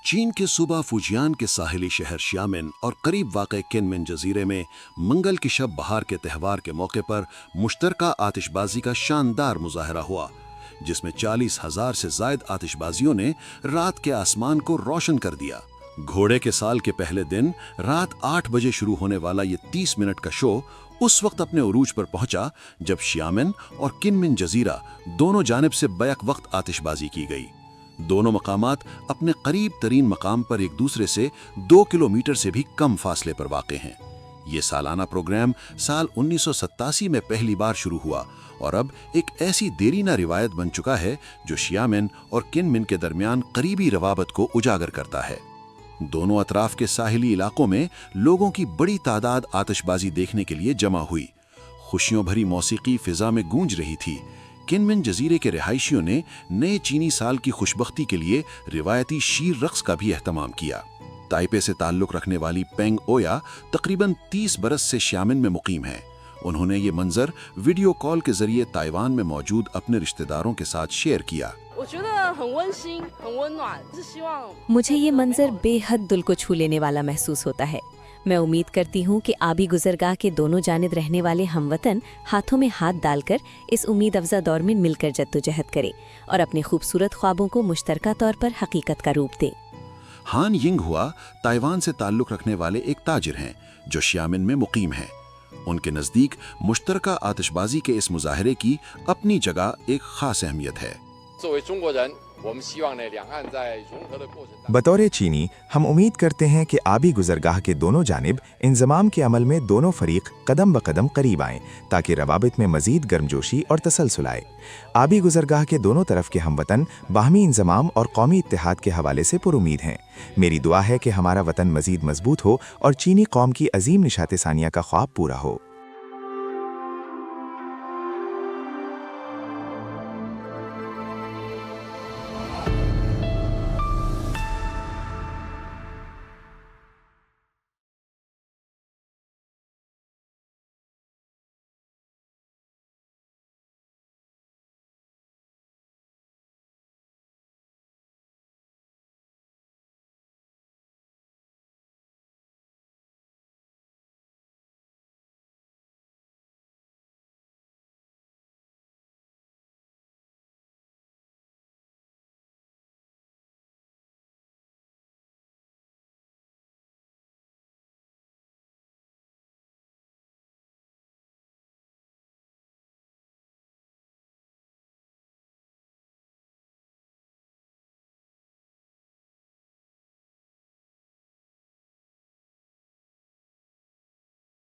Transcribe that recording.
चीन के सूबा फुजियान के साहिली शहर शियामिन और करीब वाक़ किनमिन जजीरे में मंगल की शब बहार के त्यौहार के मौके पर मुश्तरका आतिशबाजी का शानदार मुजाहरा हुआ, जिसमें 40,000 से जायद आतिशबाजियों ने रात के आसमान को रोशन कर दिया। घोड़े के साल के पहले दिन रात 8 बजे शुरू होने वाला ये 30 मिनट का शो उस वक्त अपने उरूज पर पहुंचा जब शियामिन और किनमिन जजीरा दोनों जानिब से बैक वक्त आतिशबाजी की गई। दोनों मकामात अपने करीब तरीन मकाम पर एक दूसरे से 2 किलोमीटर से भी कम फासले पर वाक़े हैं। ये सालाना प्रोग्राम साल 1987 में पहली बार शुरू हुआ और अब एक ऐसी देरीना रिवायत बन चुका है जो शियामिन और किनमिन के दरमियान करीबी रवाबत को उजागर करता है। दोनों अतराफ के साहिली इलाकों में लोगों की बड़ी तादाद आतिशबाजी देखने के लिए जमा हुई। खुशियों भरी मौसीकी फिजा में गूंज रही थी। किनमिन जजीरे के रिहायशियों ने नए चीनी साल की खुशबख्ती के लिए रिवायती शीर रक्स का भी एहतमाम किया। ताइपे से ताल्लुक़ रखने वाली पेंग ओया तकरीबन 30 बरस से शियामिन में मुकीम है। उन्होंने ये मंजर वीडियो कॉल के जरिए ताइवान में मौजूद अपने रिश्तेदारों के साथ शेयर किया। मुझे ये मंजर बेहद दिल को छू लेने वाला महसूस होता है। मैं उम्मीद करती हूँ कि आबी गुजरगाह के दोनों जानिब रहने वाले हमवतन हाथों में हाथ डालकर इस उम्मीद अफजा दौर में मिलकर जद्दोजहद करें और अपने खूबसूरत ख्वाबों को मुश्तरका तौर पर हकीकत का रूप दें। हान यिंग हुआ ताइवान से ताल्लुक़ रखने वाले एक ताजिर हैं जो शियामिन में मुकीम हैं। उनके नज़दीक मुश्तरका आतिशबाजी के इस मुजाहरे की अपनी जगह एक ख़ास अहमियत है। बतौर चीनी हम उम्मीद करते हैं कि आबी गुजरगाह के दोनों जानिब इंज़माम के अमल में दोनों फरीक कदम ब कदम करीब आएं ताकि रवाबित में मज़ीद गर्मजोशी और तसलसल आए। आबी गुजरगाह के दोनों तरफ के हमवतन बाहमी इंज़माम और कौमी इत्तेहाद के हवाले से पुरुमीद हैं। मेरी दुआ है कि हमारा वतन मज़ीद मजबूत हो और चीनी कौम की अजीम निशात सानिया का ख्वाब पूरा हो।